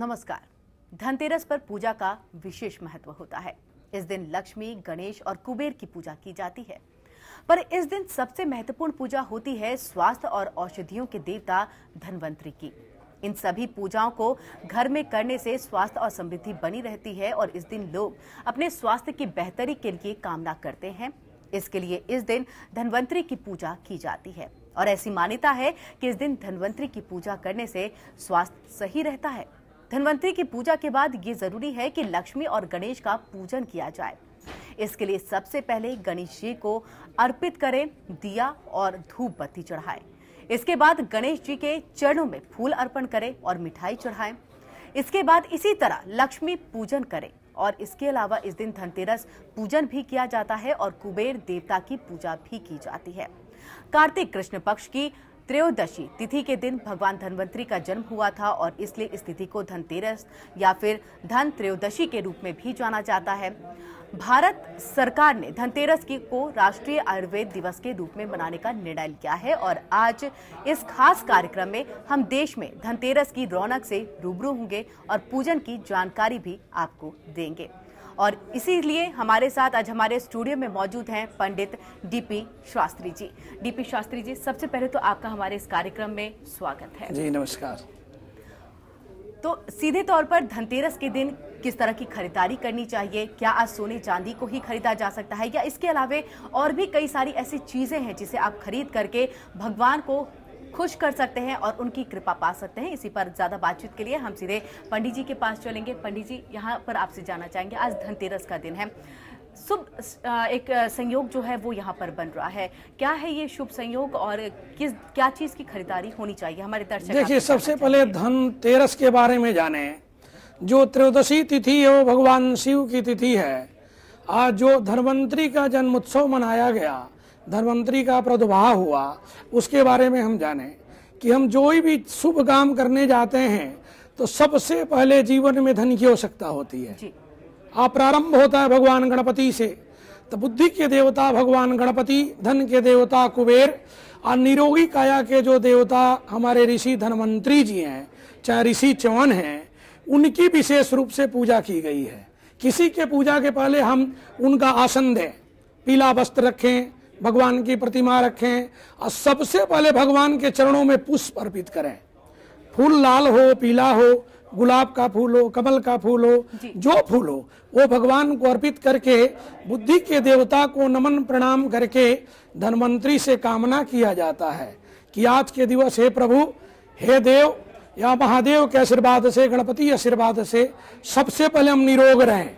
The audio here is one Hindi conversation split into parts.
नमस्कार। धनतेरस पर पूजा का विशेष महत्व होता है। इस दिन लक्ष्मी, गणेश और कुबेर की पूजा की जाती है। पर इस दिन सबसे महत्वपूर्ण पूजा होती है स्वास्थ्य और औषधियों के देवता धन्वंतरि की। इन सभी पूजाओं को घर में करने से स्वास्थ्य और समृद्धि बनी रहती है और इस दिन लोग अपने स्वास्थ्य की बेहतरी के लिए कामना करते हैं। इसके लिए इस दिन धन्वंतरि की पूजा की जाती है और ऐसी मान्यता है कि इस दिन धन्वंतरि की पूजा करने से स्वास्थ्य सही रहता है। धन्वंतरि की पूजा के बाद ये जरूरी है कि लक्ष्मी और गणेश का पूजन किया जाए। इसके लिए सबसे पहले गणेश जी को अर्पित करें, दिया और धूप बत्ती चढ़ाएं। इसके बाद गणेश जी के चरणों में फूल अर्पण करें और मिठाई चढ़ाएं। इसके बाद इसी तरह लक्ष्मी पूजन करें और इसके अलावा इस दिन धनतेरस पूजन भी किया जाता है और कुबेर देवता की पूजा भी की जाती है। कार्तिक कृष्ण पक्ष की त्रयोदशी तिथि के दिन भगवान धन्वंतरि का जन्म हुआ था और इसलिए इस तिथि को धनतेरस या फिर धन त्रयोदशी के रूप में भी जाना जाता है। भारत सरकार ने धनतेरस को राष्ट्रीय आयुर्वेद दिवस के रूप में मनाने का निर्णय लिया है और आज इस खास कार्यक्रम में हम देश में धनतेरस की रौनक से रूबरू होंगे और पूजन की जानकारी भी आपको देंगे। और इसीलिए हमारे साथ आज हमारे स्टूडियो में मौजूद हैं पंडित डीपी शास्त्री जी। डीपी शास्त्री जी, सबसे पहले तो आपका हमारे इस कार्यक्रम में स्वागत है। जी नमस्कार। तो सीधे तौर पर धनतेरस के दिन किस तरह की खरीदारी करनी चाहिए? क्या आज सोने चांदी को ही खरीदा जा सकता है या इसके अलावा और भी कई सारी ऐसी चीजें हैं जिसे आप खरीद करके भगवान को खुश कर सकते हैं और उनकी कृपा पा सकते हैं? इसी पर ज्यादा बातचीत के लिए हम सीधे पंडित जी के पास चलेंगे। पंडित जी, यहाँ पर आपसे जानना चाहेंगे, आज धनतेरस का दिन है, शुभ एक संयोग जो है वो यहाँ पर बन रहा है। क्या है ये शुभ संयोग और क्या चीज की खरीदारी होनी चाहिए हमारे दर्शक? देखिए, सबसे पहले धनतेरस के बारे में जाने। जो त्रयोदशी तिथि है वो भगवान शिव की तिथि है। आज जो धन्वंतरि का जन्म उत्सव मनाया गया, धन्वंतरि का प्रादुर्भाव हुआ, उसके बारे में हम जाने कि हम जो भी शुभ काम करने जाते हैं तो सबसे पहले जीवन में धन की आवश्यकता होती है। आप प्रारंभ होता है भगवान गणपति से, तो बुद्धि के देवता भगवान गणपति, धन के देवता कुबेर और निरोगी काया के जो देवता हमारे ऋषि धन्वंतरि जी हैं, चाहे ऋषि च्यवन हैं, उनकी विशेष रूप से पूजा की गई है। किसी के पूजा के पहले हम उनका आसन दें, पीला वस्त्र रखें, भगवान की प्रतिमा रखें और सबसे पहले भगवान के चरणों में पुष्प अर्पित करें। फूल लाल हो, पीला हो, गुलाब का फूल हो, कमल का फूल हो, जो फूल हो वो भगवान को अर्पित करके बुद्धि के देवता को नमन प्रणाम करके धन्वंतरि से कामना किया जाता है कि आज के दिवस हे प्रभु, हे देव या महादेव के आशीर्वाद से, गणपति आशीर्वाद से सबसे पहले हम निरोग रहें।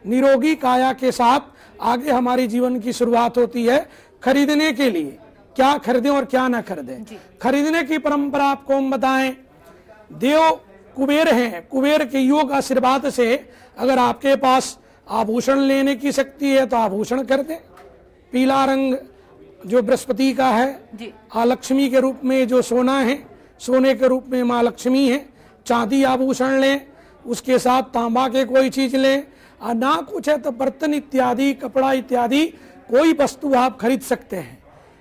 निरोगी काया के साथ आगे हमारी जीवन की शुरुआत होती है। खरीदने के लिए क्या खरीदें और क्या ना खरीदें, खरीदने की परंपरा आपको हम बताएं। देव कुबेर हैं, कुबेर के योग आशीर्वाद से अगर आपके पास आभूषण लेने की शक्ति है तो आभूषण कर दें। पीला रंग जो बृहस्पति का है, लक्ष्मी के रूप में जो सोना है, सोने के रूप में माँ लक्ष्मी है। चांदी आभूषण लें, उसके साथ तांबा के कोई चीज लें, और ना कुछ है तो बर्तन इत्यादि, कपड़ा इत्यादि कोई वस्तु आप खरीद सकते हैं।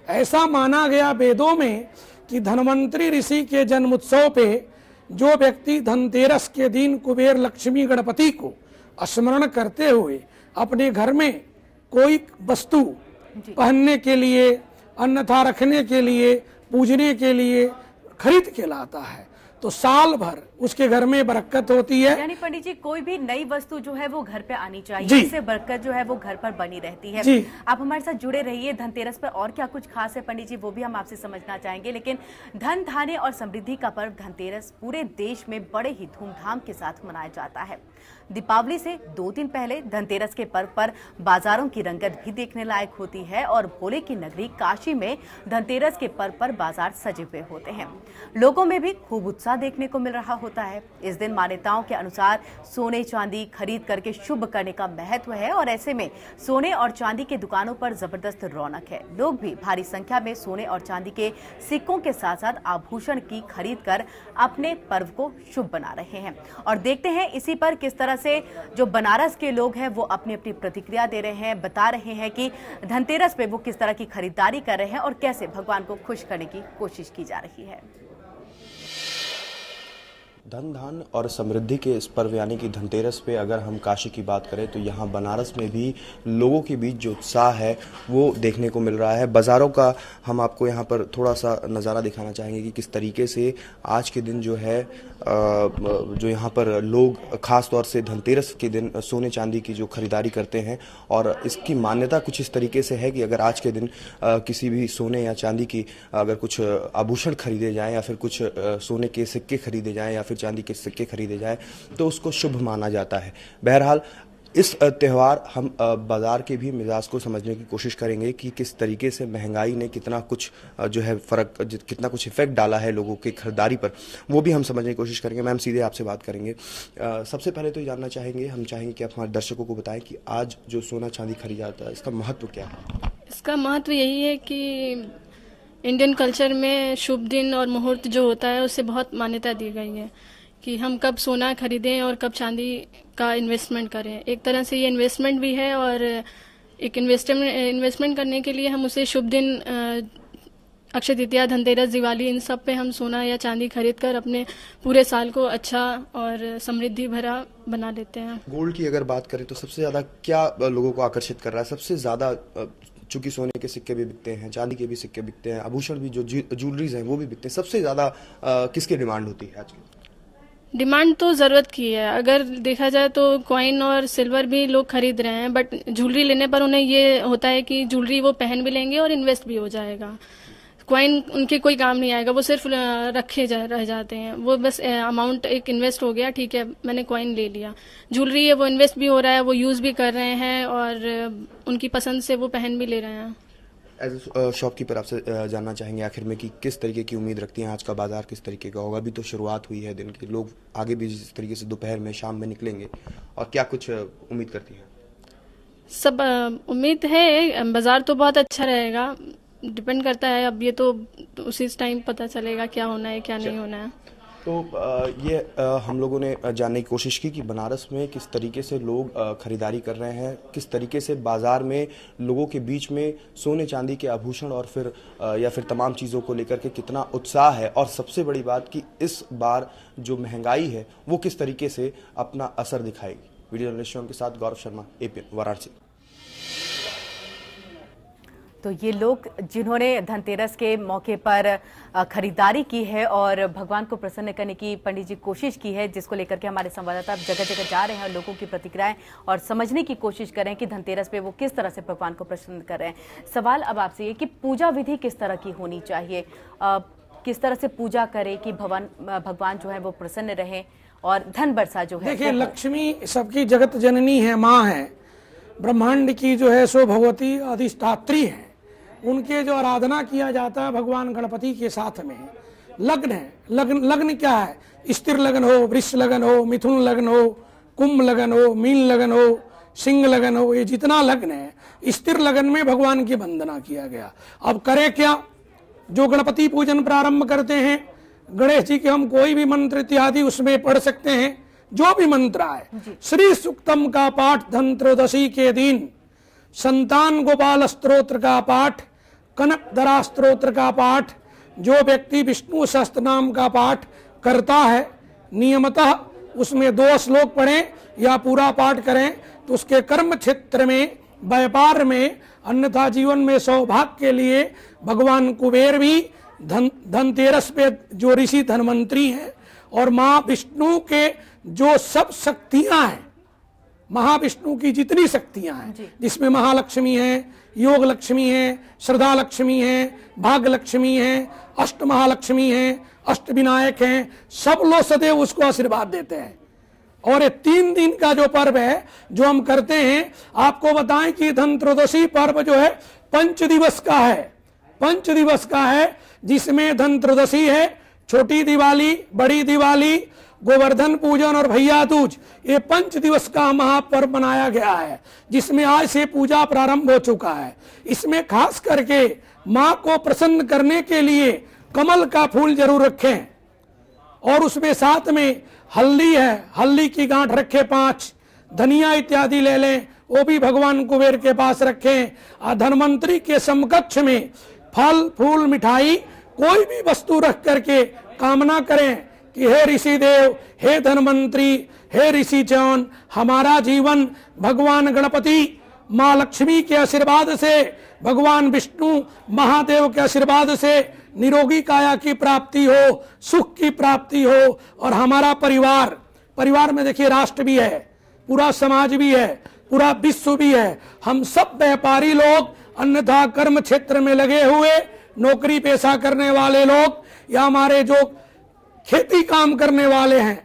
ऐसा माना गया वेदों में कि धन्वंतरि ऋषि के जन्म उत्सव पे जो व्यक्ति धनतेरस के दिन कुबेर, लक्ष्मी, गणपति को स्मरण करते हुए अपने घर में कोई वस्तु पहनने के लिए, अन्यथा रखने के लिए, पूजने के लिए खरीद के लाता है तो साल भर उसके घर में बरकत होती है। यानी पंडित जी, कोई भी नई वस्तु जो है वो घर पे आनी चाहिए, इससे बरकत जो है वो घर पर बनी रहती है। आप हमारे साथ जुड़े रहिए। धनतेरस पर और क्या कुछ खास है पंडित जी, वो भी हम आपसे समझना चाहेंगे। लेकिन धन, धान्य और समृद्धि का पर्व धनतेरस पूरे देश में बड़े ही धूमधाम के साथ मनाया जाता है। दीपावली से 2 दिन पहले धनतेरस के पर्व पर बाजारों की रंगत भी देखने लायक होती है और भोले की नगरी काशी में धनतेरस के पर्व पर बाजार सजे हुए होते हैं। लोगों में भी खूब उत्साह देखने को मिल रहा होता है। इस दिन मान्यताओं के अनुसार सोने चांदी खरीद करके शुभ करने का महत्व है और ऐसे में सोने और चांदी के दुकानों पर जबरदस्त रौनक है। लोग भी भारी संख्या में सोने और चांदी के सिक्कों के साथ साथ आभूषण की खरीद कर अपने पर्व को शुभ बना रहे हैं। और देखते हैं इसी पर किस तरह से जो बनारस के लोग हैं वो अपनी अपनी प्रतिक्रिया दे रहे हैं, बता रहे हैं कि धनतेरस पे वो किस तरह की खरीदारी कर रहे हैं और कैसे भगवान को खुश करने की कोशिश की जा रही है। धन धान और समृद्धि के इस पर्व यानी कि धनतेरस पे अगर हम काशी की बात करें तो यहाँ बनारस में भी लोगों के बीच जो उत्साह है वो देखने को मिल रहा है। बाज़ारों का हम आपको यहाँ पर थोड़ा सा नज़ारा दिखाना चाहेंगे कि किस तरीके से आज के दिन जो है जो यहाँ पर लोग ख़ास तौर से धनतेरस के दिन सोने चांदी की जो खरीदारी करते हैं। और इसकी मान्यता कुछ इस तरीके से है कि अगर आज के दिन किसी भी सोने या चांदी की अगर कुछ आभूषण खरीदे जाएँ या फिर कुछ सोने के सिक्के खरीदे जाएँ या फिर चांदी के सिक्के खरीदे जाए तो उसको शुभ माना जाता है। बहरहाल इस त्यौहार हम बाजार के भी मिजाज को समझने की कोशिश करेंगे कि किस तरीके से महंगाई ने कितना कुछ जो है फर्क कितना कुछ इफेक्ट डाला है लोगों की खरीदारी पर, वो भी हम समझने की कोशिश करेंगे। मैम सीधे आपसे बात करेंगे। सबसे पहले तो ये जानना चाहेंगे, हम चाहेंगे कि आप हमारे दर्शकों को बताएं कि आज जो सोना चांदी खरीदा जाता है इसका महत्व क्या है? इसका महत्व यही है कि इंडियन कल्चर में शुभ दिन और मुहूर्त जो होता है उसे बहुत मान्यता दी गई है कि हम कब सोना खरीदें और कब चांदी का इन्वेस्टमेंट करें। एक तरह से ये इन्वेस्टमेंट भी है और एक इन्वेस्टमेंट करने के लिए हम उसे शुभ दिन अक्षय तृतीया, धनतेरस, दिवाली, इन सब पे हम सोना या चांदी खरीद कर अपने पूरे साल को अच्छा और समृद्धि भरा बना लेते हैं। गोल्ड की अगर बात करें तो सबसे ज़्यादा क्या लोगों को आकर्षित कर रहा है? सबसे ज़्यादा चूंकि सोने के सिक्के भी बिकते हैं, चांदी के भी सिक्के बिकते हैं, आभूषण भी जो ज्वेलरीज हैं वो भी बिकते हैं, सबसे ज़्यादा किसकी डिमांड होती है आज की? डिमांड तो ज़रूरत की है। अगर देखा जाए तो कॉइन और सिल्वर भी लोग खरीद रहे हैं, बट ज्वेलरी लेने पर उन्हें ये होता है कि ज्वेलरी वो पहन भी लेंगे और इन्वेस्ट भी हो जाएगा। कॉइन उनके कोई काम नहीं आएगा, वो सिर्फ रह जाते हैं। वो बस अमाउंट एक इन्वेस्ट हो गया, ठीक है मैंने कॉइन ले लिया। ज्वेलरी है वो इन्वेस्ट भी हो रहा है, वो यूज़ भी कर रहे हैं और उनकी पसंद से वो पहन भी ले रहे हैं। एज ए शॉपकीपर आपसे जानना चाहेंगे आखिर में कि किस तरीके की उम्मीद रखती हैं, आज का बाजार किस तरीके का होगा? अभी तो शुरुआत हुई है दिन की, लोग आगे भी जिस तरीके से दोपहर में शाम में निकलेंगे, और क्या कुछ उम्मीद करती हैं? सब उम्मीद है, बाजार तो बहुत अच्छा रहेगा, डिपेंड करता है। अब ये तो उसी टाइम पता चलेगा क्या होना है क्या नहीं होना है। तो ये हम लोगों ने जानने की कोशिश की कि बनारस में किस तरीके से लोग खरीदारी कर रहे हैं, किस तरीके से बाजार में लोगों के बीच में सोने चांदी के आभूषण और फिर या फिर तमाम चीज़ों को लेकर के कितना उत्साह है, और सबसे बड़ी बात कि इस बार जो महंगाई है वो किस तरीके से अपना असर दिखाएगी। वीडियो जर्नलिस्ट के साथ गौरव शर्मा, एपीएन, वाराणसी। तो ये लोग जिन्होंने धनतेरस के मौके पर खरीदारी की है और भगवान को प्रसन्न करने की पंडित जी कोशिश की है, जिसको लेकर के हमारे संवाददाता जगह जगह जा रहे हैं और लोगों की प्रतिक्रियाएं और समझने की कोशिश कर रहे हैं कि धनतेरस पे वो किस तरह से भगवान को प्रसन्न कर रहे हैं। सवाल अब आपसे ये कि पूजा विधि किस तरह की होनी चाहिए, किस तरह से पूजा करें कि भगवान जो है वो प्रसन्न रहे और धन वर्षा जो है। देखिए, लक्ष्मी सबकी जगत जननी है, माँ है, ब्रह्मांड की जो है सो भगवती अधिष्ठात्री है। उनके जो आराधना किया जाता है भगवान गणपति के साथ में। लग्न है, लग्न क्या है? स्थिर लगन हो, वृष लगन हो, मिथुन लगन हो, कुंभ लगन हो, मीन लगन हो, सिंह लगन हो, ये जितना लग्न है स्थिर लगन में भगवान की वंदना किया गया। अब करे क्या? जो गणपति पूजन प्रारंभ करते हैं, गणेश जी के हम कोई भी मंत्र इत्यादि उसमें पढ़ सकते हैं, जो भी मंत्र आए। श्री सूक्तम का पाठ धनत्रयोदशी के दिन, संतान गोपाल स्तोत्र का पाठ, कनक धरा स्तोत्र का पाठ, जो व्यक्ति विष्णु सहस्त्र नाम का पाठ करता है नियमतः उसमें 2 श्लोक पढ़ें या पूरा पाठ करें तो उसके कर्म क्षेत्र में, व्यापार में, अन्यथा जीवन में सौभाग्य के लिए भगवान कुबेर भी धनतेरस पे जो ऋषि धनवंतरी हैं और माँ विष्णु के जो सब शक्तियां हैं, महाविष्णु की जितनी शक्तियां हैं, जिसमें महालक्ष्मी है, योग लक्ष्मी है, श्रद्धा लक्ष्मी है, भाग्य लक्ष्मी है, अष्ट महालक्ष्मी है, अष्ट विनायक हैं, सब लोग सदैव उसको आशीर्वाद देते हैं। और ये 3 दिन का जो पर्व है जो हम करते हैं, आपको बताएं कि धनत्रयोदशी पर्व जो है 5 दिवस का है, 5 दिवस का है, जिसमें धनत्रयोदशी है, छोटी दिवाली, बड़ी दिवाली, गोवर्धन पूजन और भैया दूज, ये 5 दिवस का महापर्व मनाया गया है, जिसमें आज से पूजा प्रारंभ हो चुका है। इसमें खास करके माँ को प्रसन्न करने के लिए कमल का फूल जरूर रखें और उसमें साथ में हल्दी है, हल्दी की गांठ रखें 5, धनिया इत्यादि ले लें, वो भी भगवान कुबेर के पास रखें। धनवंतरी के समकक्ष में फल फूल मिठाई कोई भी वस्तु रख करके कामना करें कि हे ऋषि देव, हे धनवंतरी, हे ऋषि चौन, हमारा जीवन भगवान गणपति, माँ लक्ष्मी के आशीर्वाद से, भगवान विष्णु महादेव के आशीर्वाद से निरोगी काया की प्राप्ति हो, सुख की प्राप्ति हो, और हमारा परिवार में देखिए राष्ट्र भी है, पूरा समाज भी है, पूरा विश्व भी है। हम सब व्यापारी लोग, अन्यथा कर्म क्षेत्र में लगे हुए नौकरी पेशा करने वाले लोग, या हमारे जो खेती काम करने वाले हैं,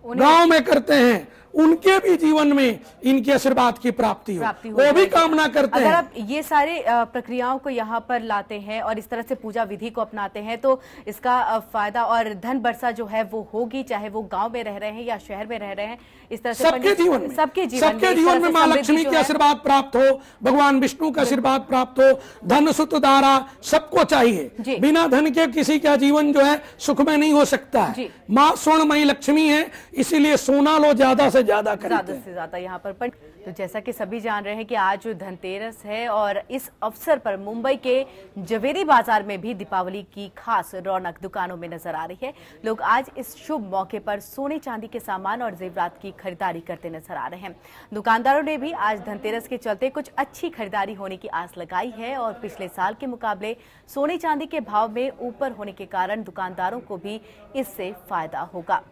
गांव में करते हैं, उनके भी जीवन में इनके आशीर्वाद की प्राप्ति हो, वो भी कामना करते हैं। अगर आप ये सारे प्रक्रियाओं को यहाँ पर लाते हैं और इस तरह से पूजा विधि को अपनाते हैं तो इसका फायदा और धन वर्षा जो है वो होगी, चाहे वो गांव में रह रहे हैं या शहर में रह रहे हैं। इस तरह से सबके जीवन में माँ लक्ष्मी के आशीर्वाद प्राप्त हो, भगवान विष्णु का आशीर्वाद प्राप्त हो, धन सुत दारा सबको चाहिए। बिना धन के किसी का जीवन जो है सुख में नहीं हो सकता है। माँ स्वर्णमयी लक्ष्मी है, इसीलिए सोना लो ज्यादा से ज्यादा यहाँ पर। तो जैसा कि सभी जान रहे हैं कि आज धनतेरस है और इस अवसर पर मुंबई के जवेरी बाजार में भी दीपावली की खास रौनक दुकानों में नजर आ रही है। लोग आज इस शुभ मौके पर सोने चांदी के सामान और जेवरात की खरीदारी करते नजर आ रहे हैं। दुकानदारों ने भी आज धनतेरस के चलते कुछ अच्छी खरीदारी होने की आस लगाई है और पिछले साल के मुकाबले सोने चांदी के भाव में ऊपर होने के कारण दुकानदारों को भी इससे फायदा होगा।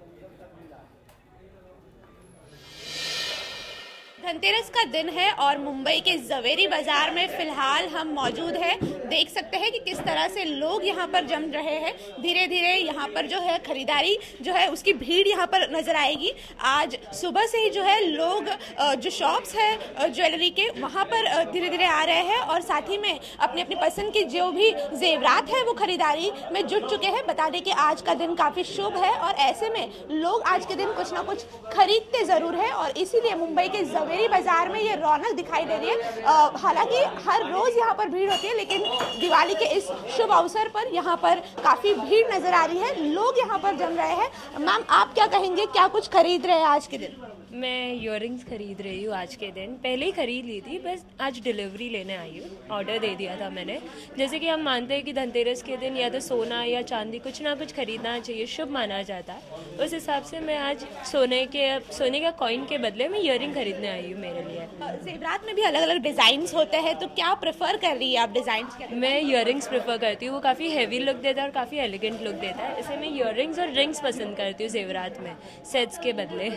धनतेरस का दिन है और मुंबई के जवेरी बाजार में फिलहाल हम मौजूद हैं। देख सकते हैं कि किस तरह से लोग यहाँ पर जम रहे हैं। धीरे धीरे यहाँ पर जो है खरीदारी जो है उसकी भीड़ यहाँ पर नजर आएगी। आज सुबह से ही जो है लोग जो शॉप्स है ज्वेलरी के वहाँ पर धीरे धीरे आ रहे हैं और साथ ही में अपनी अपनी पसंद की जो भी जेवरात है वो खरीदारी में जुट चुके हैं। बता दें कि आज का दिन काफी शुभ है और ऐसे में लोग आज के दिन कुछ ना कुछ खरीदते जरूर है और इसीलिए मुंबई के जवेरी बाजार में ये रौनक दिखाई दे रही है। हालांकि हर रोज यहाँ पर भीड़ होती है, लेकिन दिवाली के इस शुभ अवसर पर यहाँ पर काफी भीड़ नजर आ रही है। लोग यहाँ पर जम रहे हैं। मैम, आप क्या कहेंगे, क्या कुछ खरीद रहे हैं आज के दिन? मैं इयररिंग्स खरीद रही हूँ आज के दिन। पहले ही खरीद ली थी, बस आज डिलीवरी लेने आई हूँ। ऑर्डर दे दिया था मैंने। जैसे कि हम मानते हैं कि धनतेरस के दिन या तो सोना या चांदी कुछ ना कुछ खरीदना चाहिए, शुभ माना जाता है। उस हिसाब से मैं आज सोने का कॉइन के बदले में इयररिंग खरीदने आई हूँ मेरे लिए। जेवरात में भी अलग अलग डिजाइन होते हैं, तो क्या प्रेफर कर रही है आप डिजाइन के? मैं इयररिंग्स प्रेफर करती हूँ। वो काफ़ी हैवी लुक देता है और काफ़ी एलिगेंट लुक देता है। इसलिए मैं इयररिंग्स और रिंग्स पसंद करती हूँ जेवरात में, सेट्स के बदले।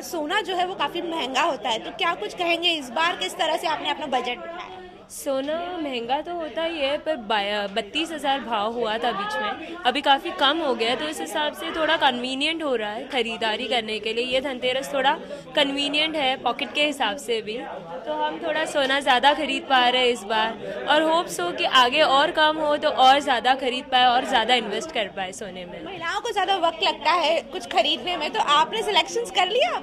सोना जो है वो काफी महंगा होता है, तो क्या कुछ कहेंगे इस बार किस तरह से आपने अपना बजट बनाया? सोना महंगा तो होता ही है, पर 32,000 भाव हुआ था बीच में, अभी काफ़ी कम हो गया। तो इस हिसाब से थोड़ा कन्वीनियंट हो रहा है खरीदारी करने के लिए। ये धनतेरस थोड़ा कन्वीनियंट है पॉकेट के हिसाब से भी, तो हम थोड़ा सोना ज़्यादा खरीद पा रहे हैं इस बार और होप्स हो कि आगे और कम हो तो और ज़्यादा खरीद पाए और ज़्यादा इन्वेस्ट कर पाए सोने में। महिलाओं को ज़्यादा वक्त लगता है कुछ खरीदने में, तो आपने सिलेक्शंस कर लिया?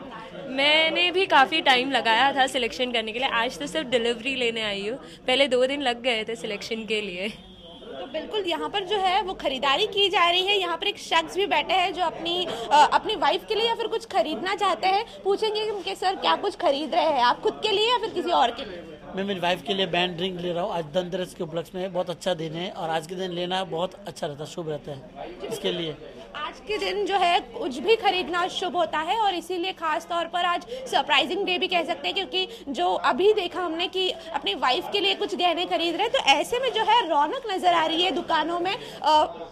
मैंने भी काफ़ी टाइम लगाया था सिलेक्शन करने के लिए। आज तो सिर्फ डिलीवरी लेने आई हूँ, पहले 2 दिन लग गए थे सिलेक्शन के लिए। तो बिल्कुल यहाँ पर जो है वो खरीदारी की जा रही है। यहाँ पर एक शख्स भी बैठे हैं जो अपनी वाइफ के लिए या फिर कुछ खरीदना चाहते हैं। पूछेंगे कि सर क्या कुछ खरीद रहे हैं आप, खुद के लिए या फिर किसी और के लिए? मैं मेरी वाइफ के लिए बैंड रिंग ले रहा हूँ। आज धनतेरस के उपलक्ष्य में बहुत अच्छा दिन है और आज के दिन लेना बहुत अच्छा रहता है, शुभ रहता है। इसके लिए आज के दिन जो है कुछ भी खरीदना शुभ होता है और इसीलिए खास तौर पर आज सरप्राइजिंग डे भी कह सकते हैं, क्योंकि जो अभी देखा हमने कि अपनी वाइफ के लिए कुछ गहने खरीद रहे हैं, तो ऐसे में जो है रौनक नजर आ रही है दुकानों में।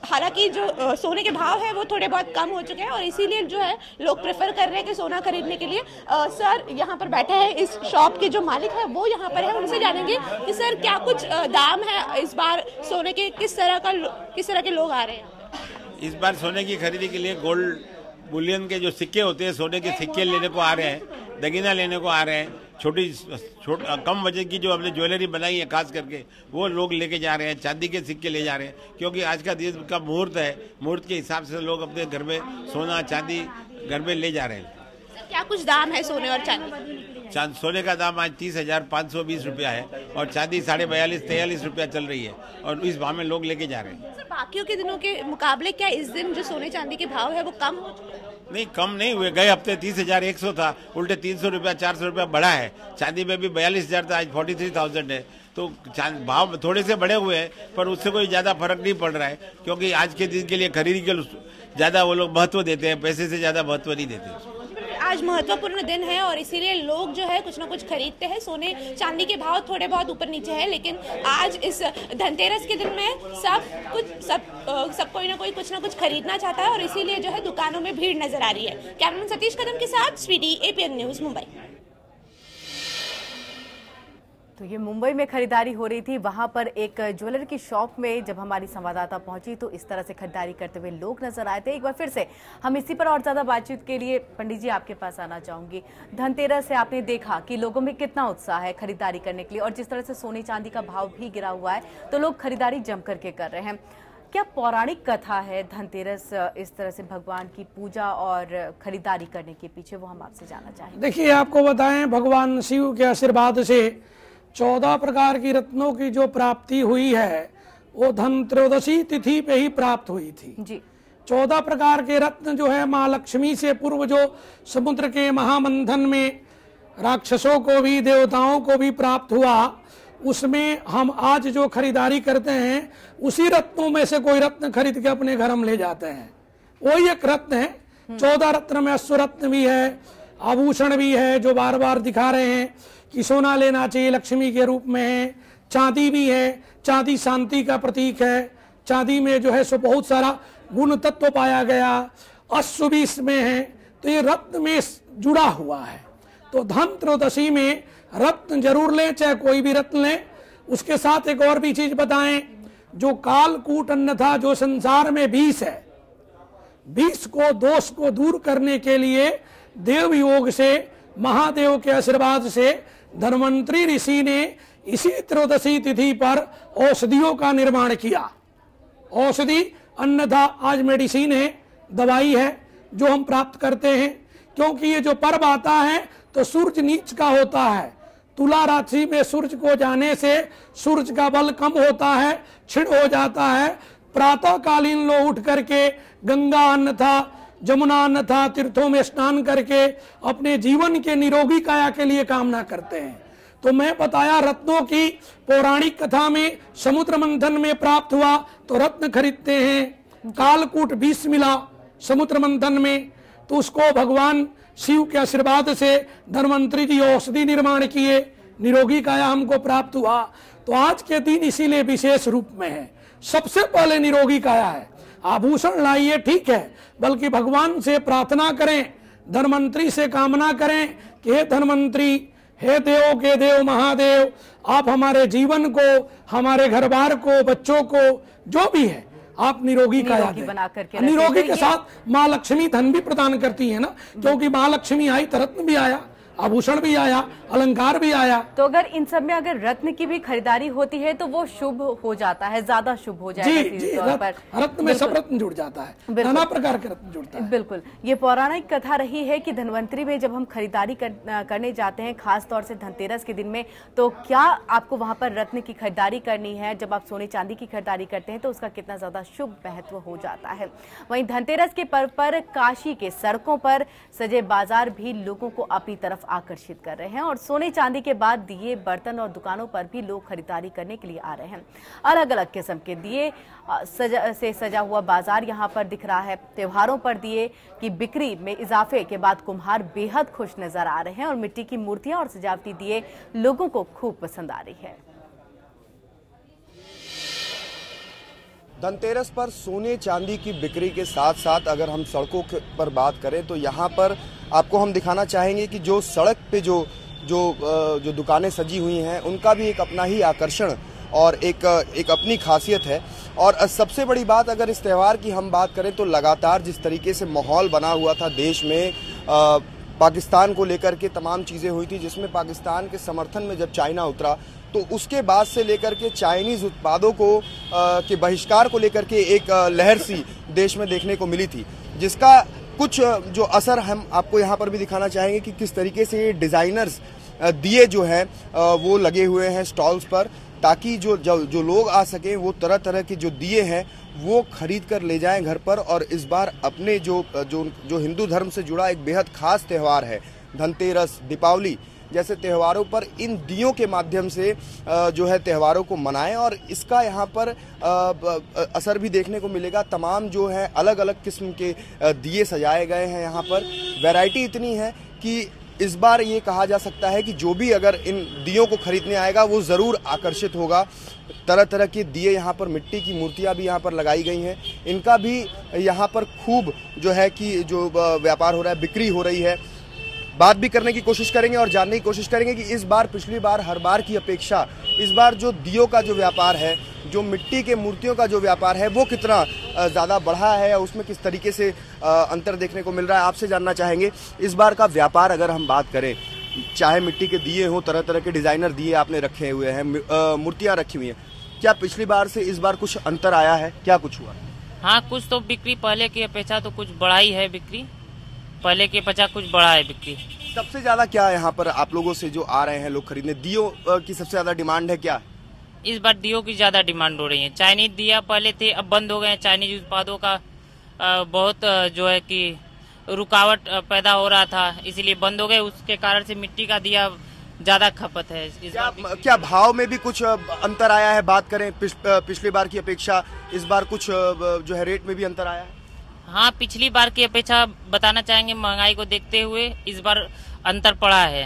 हालांकि जो सोने के भाव है वो थोड़े बहुत कम हो चुके हैं और इसीलिए जो है लोग प्रेफर कर रहे हैं कि सोना खरीदने के लिए। सर यहाँ पर बैठे हैं, इस शॉप के जो मालिक है वो यहाँ पर है, उनसे जानेंगे कि सर क्या कुछ दाम है इस बार सोने के, किस तरह के लोग आ रहे हैं? इस बार सोने की खरीदी के लिए गोल्ड बुलियन के जो सिक्के होते हैं, सोने के सिक्के लेने को आ रहे हैं, दगीना लेने को आ रहे हैं। कम वजन की जो हमने ज्वेलरी बनाई है खास करके वो लोग लेके जा रहे हैं। चांदी के सिक्के ले जा रहे हैं क्योंकि आज का दिन का मुहूर्त है। मुहूर्त के हिसाब से लोग अपने घर में सोना चांदी घर में ले जा रहे हैं। क्या कुछ दाम है सोने और चांदी? सोने का दाम आज 30,520 रुपया है और चांदी 42,43 रुपया चल रही है और इस भाव में लोग लेके जा रहे हैं। सर बाकियों के दिनों के मुकाबले क्या इस दिन जो सोने चांदी के भाव है वो कम हो चुके हैं? नहीं, कम नहीं हुए। गए हफ्ते 30,100 था, उल्टे 300 रुपया 400 रुपया बढ़ा है। चांदी में भी 42,000 था, आज 43,000 है। तो भाव थोड़े से बढ़े हुए हैं, पर उससे कोई ज़्यादा फर्क नहीं पड़ रहा है, क्योंकि आज के दिन के लिए खरीदी के ज़्यादा वो लोग महत्व देते हैं, पैसे से ज़्यादा महत्व नहीं देते। आज महत्वपूर्ण दिन है और इसीलिए लोग जो है कुछ ना कुछ खरीदते हैं। सोने चांदी के भाव थोड़े बहुत ऊपर नीचे है, लेकिन आज इस धनतेरस के दिन में सब कोई ना कोई कुछ ना कुछ खरीदना चाहता है और इसीलिए जो है दुकानों में भीड़ नजर आ रही है। कैमरामैन सतीश कदम के साथ स्वीटी, APN न्यूज़, मुंबई। तो ये मुंबई में खरीदारी हो रही थी। वहां पर एक ज्वेलर की शॉप में जब हमारी संवाददाता पहुंची तो इस तरह से खरीदारी करते हुए लोग नजर आए थे। एक बार फिर से हम इसी पर और ज्यादा बातचीत के लिए पंडित जी आपके पास आना चाहूंगी। धनतेरस से आपने देखा कि लोगों में कितना उत्साह है खरीदारी करने के लिए, और जिस तरह से सोने चांदी का भाव भी गिरा हुआ है तो लोग खरीदारी जम करके कर रहे हैं। क्या पौराणिक कथा है धनतेरस इस तरह से भगवान की पूजा और खरीदारी करने के पीछे, वो हम आपसे जानना चाहेंगे। देखिए, आपको बताएं, भगवान शिव के आशीर्वाद से 14 प्रकार की रत्नों की जो प्राप्ति हुई है वो धनत्रयोदशी तिथि पे ही प्राप्त हुई थी जी। 14 प्रकार के रत्न जो है माँ लक्ष्मी से पूर्व जो समुद्र के महामंथन में राक्षसों को भी देवताओं को भी प्राप्त हुआ, उसमें हम आज जो खरीदारी करते हैं उसी रत्नों में से कोई रत्न खरीद के अपने घर में ले जाते हैं। वही एक रत्न है। 14 रत्न में अश्वरत्न भी है, आभूषण भी है जो बार बार दिखा रहे हैं कि सोना लेना चाहिए, लक्ष्मी के रूप में है। चांदी भी है, चांदी शांति का प्रतीक है। चांदी में जो है सो बहुत सारा गुण तत्व पाया गया। अश्व भी इसमें है, तो ये रत्न में जुड़ा हुआ है। तो धन त्रयोदशी में रत्न जरूर लें, चाहे कोई भी रत्न लें। उसके साथ एक और भी चीज बताएं, जो कालकूट अन्यथा जो संसार में विष है, विष को दोष को दूर करने के लिए देव योग से, महादेव के आशीर्वाद से धन्वंतरी ऋषि ने इसी त्रयोदशी तिथि पर औषधियों का निर्माण किया। औषधि अन्यथा आज मेडिसिन है, दवाई है जो हम प्राप्त करते हैं, क्योंकि ये जो पर्व आता है तो सूर्य नीच का होता है। तुला राशि में सूर्य को जाने से सूर्य का बल कम होता है, क्षीण हो जाता है। प्रातः कालीन लोग उठ करके गंगा अन्यथा जमुना अन्यथा तीर्थों में स्नान करके अपने जीवन के निरोगी काया के लिए कामना करते हैं। तो मैं बताया रत्नों की पौराणिक कथा में समुद्र मंथन में प्राप्त हुआ तो रत्न खरीदते हैं। कालकूट विष मिला समुद्र मंथन में, तो उसको भगवान शिव के आशीर्वाद से धन्वंतरी जी औषधि निर्माण किए, निरोगी काया हमको प्राप्त हुआ। तो आज के दिन इसीलिए विशेष रूप में है। सबसे पहले निरोगी काया है। आभूषण लाइए ठीक है, बल्कि भगवान से प्रार्थना करें, धन्वंतरी से कामना करें कि हे धन्वंतरी, हे देवों के देव महादेव, आप हमारे जीवन को, हमारे घर बार को, बच्चों को, जो भी है आप निरोगी काया दें। निरोगी के साथ माँ लक्ष्मी धन भी प्रदान करती है ना, क्योंकि माँ लक्ष्मी आई तो रत्न भी आया, आभूषण भी आया, अलंकार भी आया। तो अगर इन सब में अगर रत्न की भी खरीदारी होती है तो वो शुभ हो जाता है, ज्यादा शुभ हो जाएगा। जी, रत्न में सब रत्न जुड़ जाता है, नाना प्रकार के रत्न जुड़ता है। बिल्कुल, ये पौराणिक कथा रही है कि धन्वंतरी में जब हम खरीदारी करने जाते हैं, खास तौर से धनतेरस के दिन में, तो क्या आपको वहां पर रत्न की खरीदारी करनी है। जब आप सोने चांदी की खरीदारी करते हैं तो उसका कितना ज्यादा शुभ महत्व हो जाता है। वहीं धनतेरस के पर्व पर काशी के सड़कों पर सजे बाजार भी लोगों को अपनी तरफ आकर्षित कर रहे हैं, और सोने चांदी के बाद दिए, बर्तन और दुकानों पर भी लोग खरीदारी करने के लिए आ रहे हैं। अलग अलग किस्म के दिए से सजा हुआ बाजार यहाँ पर दिख रहा है। त्योहारों पर दिए की बिक्री में इजाफे के बाद कुम्हार बेहद खुश नजर आ रहे हैं, और मिट्टी की मूर्तियां और सजावटी दिए लोगों को खूब पसंद आ रही है। धनतेरस पर सोने चांदी की बिक्री के साथ साथ अगर हम सड़कों पर बात करें तो यहाँ पर आपको हम दिखाना चाहेंगे कि जो सड़क पे जो दुकानें सजी हुई हैं उनका भी एक अपना ही आकर्षण और एक अपनी खासियत है। और सबसे बड़ी बात, अगर इस त्यौहार की हम बात करें तो लगातार जिस तरीके से माहौल बना हुआ था देश में, पाकिस्तान को लेकर के तमाम चीज़ें हुई थी, जिसमें पाकिस्तान के समर्थन में जब चाइना उतरा तो उसके बाद से लेकर के चाइनीज़ उत्पादों को के बहिष्कार को लेकर के एक लहर सी देश में देखने को मिली थी, जिसका कुछ जो असर हम आपको यहाँ पर भी दिखाना चाहेंगे कि किस तरीके से ये डिज़ाइनर्स दिए जो हैं वो लगे हुए हैं स्टॉल्स पर, ताकि जो लोग आ सकें वो तरह तरह के जो दिए हैं वो खरीद कर ले जाएं घर पर। और इस बार अपने जो हिंदू धर्म से जुड़ा एक बेहद खास त्यौहार है धनतेरस, दीपावली, जैसे त्योहारों पर इन दियों के माध्यम से जो है त्योहारों को मनाएं और इसका यहाँ पर असर भी देखने को मिलेगा। तमाम जो है अलग अलग किस्म के दिए सजाए गए हैं। यहाँ पर वैरायटी इतनी है कि इस बार ये कहा जा सकता है कि जो भी अगर इन दियों को खरीदने आएगा वो ज़रूर आकर्षित होगा। तरह तरह के दिए यहाँ पर, मिट्टी की मूर्तियाँ भी यहाँ पर लगाई गई हैं, इनका भी यहाँ पर खूब जो है कि जो व्यापार हो रहा है, बिक्री हो रही है। बात भी करने की कोशिश करेंगे और जानने की कोशिश करेंगे कि इस बार पिछली बार हर बार की अपेक्षा इस बार जो दियों का जो व्यापार है, जो मिट्टी के मूर्तियों का जो व्यापार है, वो कितना ज़्यादा बढ़ा है, उसमें किस तरीके से अंतर देखने को मिल रहा है, आपसे जानना चाहेंगे। इस बार का व्यापार अगर हम बात करें, चाहे मिट्टी के दिए हों, तरह तरह के डिज़ाइनर दिए आपने रखे हुए हैं, मूर्तियाँ रखी हुई हैं, क्या पिछली बार से इस बार कुछ अंतर आया है, क्या कुछ हुआ? हाँ, कुछ तो बिक्री पहले की अपेक्षा तो कुछ बढ़ा ही है, बिक्री पहले की अपेक्षा कुछ बढ़ा है बिक्री। सबसे ज्यादा क्या यहाँ पर आप लोगों से जो आ रहे हैं लोग खरीदने, दियों की सबसे ज्यादा डिमांड है क्या? इस बार दियों की ज्यादा डिमांड हो रही है। चाइनीज दिया पहले थे, अब बंद हो गए। चाइनीज उत्पादों का बहुत जो है कि रुकावट पैदा हो रहा था, इसीलिए बंद हो गए। उसके कारण से मिट्टी का दिया ज्यादा खपत है। क्या भाव में भी कुछ अंतर आया है? बात करें पिछली बार की अपेक्षा इस बार कुछ जो है रेट में भी अंतर आया है? हाँ, पिछली बार की अपेक्षा बताना चाहेंगे, महंगाई को देखते हुए इस बार अंतर पड़ा है।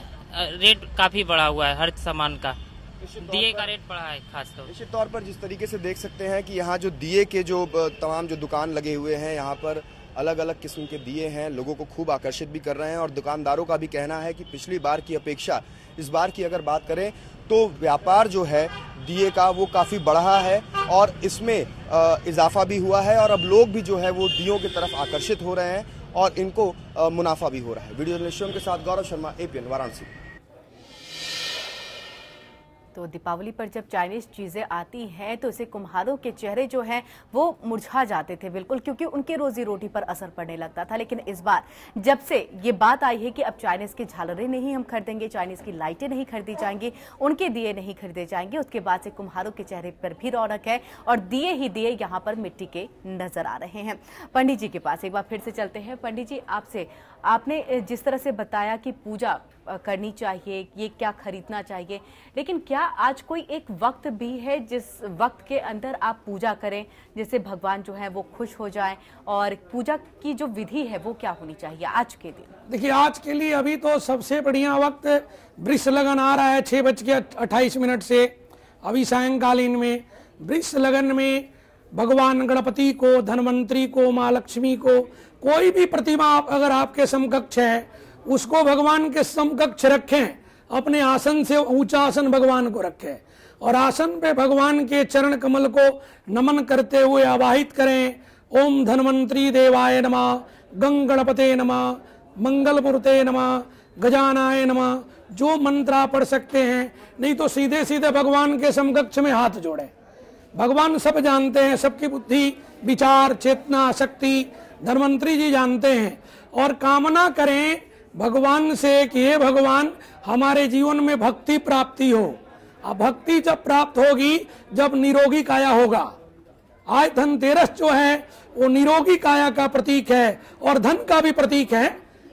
रेट काफी बढ़ा हुआ है, हर सामान का दिए का रेट बढ़ा है खास तौर। निश्चित तौर पर जिस तरीके से देख सकते हैं कि यहाँ जो दिए के जो तमाम जो दुकान लगे हुए हैं, यहाँ पर अलग अलग किस्म के दिए हैं, लोगों को खूब आकर्षित भी कर रहे हैं और दुकानदारों का भी कहना है कि पिछली बार की अपेक्षा इस बार की अगर बात करें तो व्यापार जो है दिए का वो काफ़ी बढ़ा है और इसमें इजाफा भी हुआ है और अब लोग भी जो है वो दियों की तरफ आकर्षित हो रहे हैं और इनको मुनाफा भी हो रहा है। वीडियो जर्नलिस्ट के साथ गौरव शर्मा, APN वाराणसी। तो दीपावली पर जब चाइनीज चीजें आती हैं तो इसे कुम्हारों के चेहरे जो हैं वो मुरझा जाते थे बिल्कुल, क्योंकि उनके रोजी रोटी पर असर पड़ने लगता था। लेकिन इस बार जब से ये बात आई है कि अब चाइनीज की झालरें नहीं हम खरीदेंगे, चाइनीज की लाइटें नहीं खरीदी जाएंगी, उनके दिए नहीं खरीदे जाएंगे, उसके बाद से कुम्हारों के चेहरे पर भी रौनक है और दिए ही दिए यहाँ पर मिट्टी के नजर आ रहे हैं। पंडित जी के पास एक बार फिर से चलते हैं। पंडित जी, आपसे, आपने जिस तरह से बताया कि पूजा करनी चाहिए, ये क्या खरीदना चाहिए, लेकिन क्या आज कोई एक वक्त भी है जिस वक्त के अंदर आप पूजा करें जिससे भगवान जो है वो खुश हो जाएं, और पूजा की जो विधि है वो क्या होनी चाहिए आज के दिन? देखिए, आज के लिए अभी तो सबसे बढ़िया वक्त वृष लगन आ रहा है 6:28 से। अभी सायंकालीन में वृष लगन में भगवान गणपति को, धनवंतरी को, माँ लक्ष्मी को, कोई भी प्रतिमा अगर आपके समकक्ष है उसको भगवान के समकक्ष रखें, अपने आसन से ऊंचा आसन भगवान को रखें और आसन पे भगवान के चरण कमल को नमन करते हुए आवाहित करें, ओम धन्वंतरी देवाय नमः, गंग गणपते नमः, मंगल मूर्ते नमः, गजानाय नमः। जो मंत्र आप पढ़ सकते हैं, नहीं तो सीधे सीधे भगवान के समकक्ष में हाथ जोड़ें। भगवान सब जानते हैं, सबकी बुद्धि, विचार, चेतना, शक्ति धन्वंतरी जी जानते हैं, और कामना करें भगवान से कि हे भगवान, हमारे जीवन में भक्ति प्राप्ति हो। अब भक्ति जब प्राप्त होगी जब निरोगी काया होगा। आज धनतेरस जो है वो निरोगी काया का प्रतीक है और धन का भी प्रतीक है।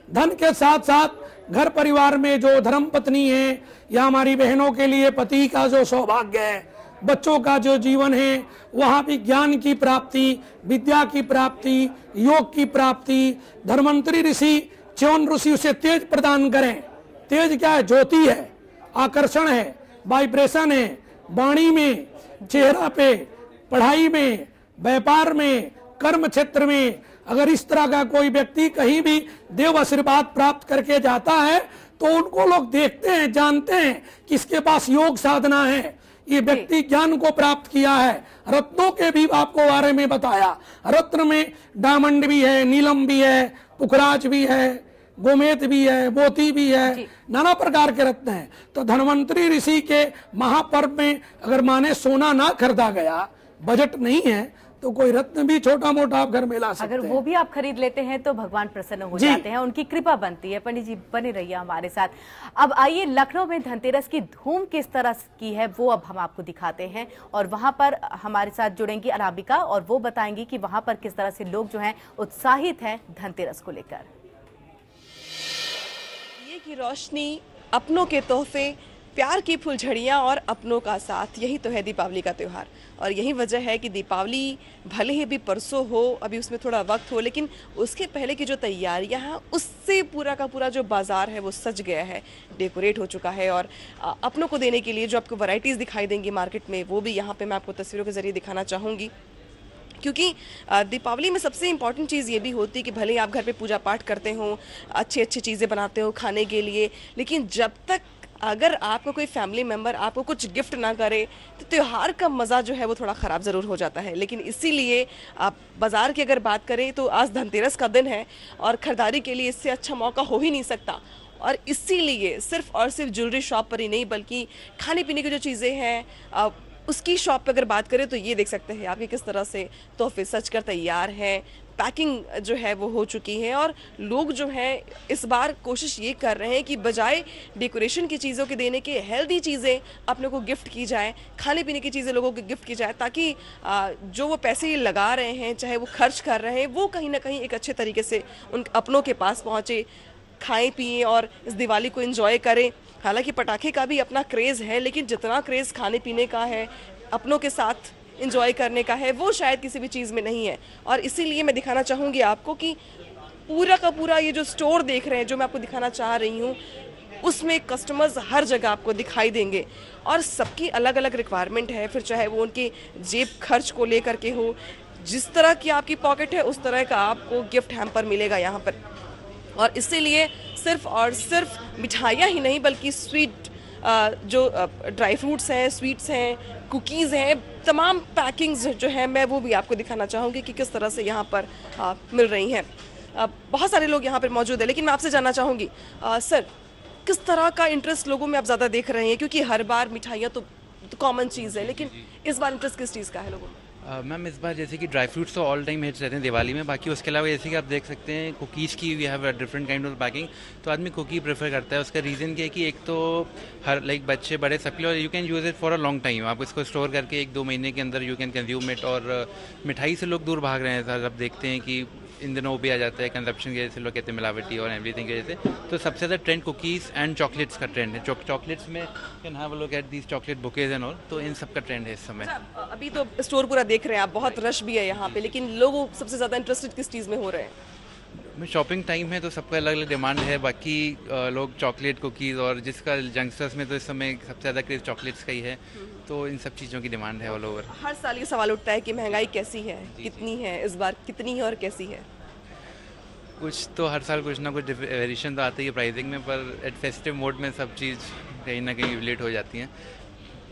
धन के साथ साथ घर परिवार में जो धर्म पत्नी है या हमारी बहनों के लिए पति का जो सौभाग्य है, बच्चों का जो जीवन है, वहाँ भी ज्ञान की प्राप्ति, विद्या की प्राप्ति, योग की प्राप्ति। धन्वंतरी ऋषि, च्योन ऋषि उसे तेज प्रदान करें। तेज क्या है? ज्योति है, आकर्षण है, वाइब्रेशन है, वाणी में, चेहरा पे, पढ़ाई में, व्यापार में, कर्म क्षेत्र में। अगर इस तरह का कोई व्यक्ति कहीं भी देव आशीर्वाद प्राप्त करके जाता है तो उनको लोग देखते हैं, जानते हैं कि इसके पास योग साधना है, ये व्यक्ति ज्ञान को प्राप्त किया है। रत्नों के भी आपको बारे में बताया, रत्न में डायमंड भी है, नीलम भी है, पुखराज भी है, गोमेद भी है, मोती भी है, नाना प्रकार के रत्न हैं। तो धन्वंतरी ऋषि के महापर्व में अगर माने सोना ना खरीदा गया, बजट नहीं है, तो कोई रत्न भी छोटा मोटा आप घर में ला सकते हैं। अगर वो भी आप खरीद लेते हैं तो भगवान प्रसन्न हो जाते हैं, उनकी कृपा बनती है। पंडित जी बने रहिए हमारे साथ। अब आइए, लखनऊ में धनतेरस की धूम किस तरह की है वो अब हम आपको दिखाते हैं, और वहां पर हमारे साथ जुड़ेंगी अनामिका और वो बताएंगी कि वहां पर किस तरह से लोग जो हैं उत्साहित हैं धनतेरस को लेकर। ये की रोशनी अपनों के तोहफे, प्यार की फुलझड़ियाँ और अपनों का साथ, यही तो है दीपावली का त्यौहार। और यही वजह है कि दीपावली भले ही भी परसों हो, अभी उसमें थोड़ा वक्त हो, लेकिन उसके पहले की जो तैयारियां हैं उससे पूरा का पूरा जो बाज़ार है वो सज गया है, डेकोरेट हो चुका है। और अपनों को देने के लिए जो आपको वैरायटीज़ दिखाई देंगी मार्केट में, वो भी यहाँ पे मैं आपको तस्वीरों के ज़रिए दिखाना चाहूँगी। क्योंकि दीपावली में सबसे इम्पॉर्टेंट चीज़ ये भी होती है कि भले ही आप घर पे पूजा पाठ करते हो, अच्छी अच्छी चीज़ें बनाते हो खाने के लिए, लेकिन जब तक अगर आपको कोई फैमिली मेम्बर आपको कुछ गिफ्ट ना करे तो त्यौहार का मज़ा जो है वो थोड़ा ख़राब ज़रूर हो जाता है। लेकिन इसीलिए आप बाज़ार की अगर बात करें तो आज धनतेरस का दिन है और ख़रीदारी के लिए इससे अच्छा मौका हो ही नहीं सकता। और इसीलिए सिर्फ और सिर्फ ज्वेलरी शॉप पर ही नहीं, बल्कि खाने पीने की जो चीज़ें हैं उसकी शॉप पे अगर बात करें तो ये देख सकते हैं आपके किस तरह से तोहफे सज कर तैयार हैं, पैकिंग जो है वो हो चुकी है। और लोग जो हैं इस बार कोशिश ये कर रहे हैं कि बजाय डेकोरेशन की चीज़ों के देने के, हेल्दी चीज़ें अपने को गिफ्ट की जाए, खाने पीने की चीज़ें लोगों को गिफ्ट की जाए, ताकि जो वो पैसे लगा रहे हैं, चाहे वो खर्च कर रहे हैं, वो कहीं ना कहीं एक अच्छे तरीके से उन अपनों के पास पहुँचे, खाएं पिएं और इस दिवाली को एंजॉय करें। हालांकि पटाखे का भी अपना क्रेज़ है, लेकिन जितना क्रेज़ खाने पीने का है, अपनों के साथ एंजॉय करने का है, वो शायद किसी भी चीज़ में नहीं है। और इसीलिए मैं दिखाना चाहूँगी आपको कि पूरा का पूरा ये जो स्टोर देख रहे हैं, जो मैं आपको दिखाना चाह रही हूँ, उसमें कस्टमर्स हर जगह आपको दिखाई देंगे और सबकी अलग अलग रिक्वायरमेंट है। फिर चाहे वो उनके जेब खर्च को लेकर के हो, जिस तरह की आपकी पॉकेट है उस तरह का आपको गिफ्ट हैम्पर मिलेगा यहाँ पर। और इसीलिए सिर्फ और सिर्फ मिठाइयाँ ही नहीं, बल्कि स्वीट जो ड्राई फ्रूट्स हैं, स्वीट्स हैं, कुकीज़ हैं, तमाम पैकिंग्स जो हैं मैं वो भी आपको दिखाना चाहूँगी कि किस तरह से यहाँ पर मिल रही हैं। बहुत सारे लोग यहाँ पर मौजूद हैं, लेकिन मैं आपसे जानना चाहूँगी सर, किस तरह का इंटरेस्ट लोगों में आप ज़्यादा देख रहे हैं? क्योंकि हर बार मिठाइयाँ तो कॉमन चीज़ है, लेकिन इस बार इंटरेस्ट किस चीज़ का है लोगों में? मैम इस बार जैसे कि ड्राई फ्रूट्स तो ऑल टाइम हिट्स रहते हैं दिवाली में, बाकी उसके अलावा जैसे कि आप देख सकते हैं कुकीज़ की we have different kind of packing, तो आदमी कुकी प्रेफर करता है। उसका रीज़न क्या है कि एक तो हर लाइक बच्चे बड़े सबके लिए, और you can use it for a long time, आप इसको स्टोर करके 1-2 महीने के अंदर यू कैन कंज्यूम इट। और मिठाई से लोग दूर भाग रहे हैं सर, अब देखते हैं कि इन दिनों भी आ जाता है कंजप्शन की वजह से, लोग कहते हैं मिलावटी और एवरीथिंग की वजह से। तो सबसे ज़्यादा ट्रेंड कुकीज़ एंड चॉकलेट्स का ट्रेंड है। चॉकलेट्स में can have a look at these chocolate bouquets and all, तो इन सब का ट्रेंड है इस समय। अभी तो स्टोर पूरा देख रहे हैं आप, बहुत रश भी है यहाँ पे, लेकिन लोग सबसे ज़्यादा इंटरेस्टेड किस चीज़ में हो रहे हैं? शॉपिंग टाइम है तो सबका अलग अलग डिमांड है, बाकी लोग चॉकलेट कुकीज़, और जिसका यंगस्टर्स में तो इस समय सबसे ज़्यादा क्रेज़ चॉकलेट्स का ही है, तो इन सब चीज़ों की डिमांड है ऑल ओवर। हर साल ये सवाल उठता है कि महंगाई कैसी है, कितनी है, इस बार कितनी है और कैसी है? कुछ तो हर साल कुछ ना कुछ वेरिएशन तो आती है प्राइसिंग में, पर एट फेस्टिव मोड में सब चीज़ कहीं ना कहीं रिलेट हो जाती हैं,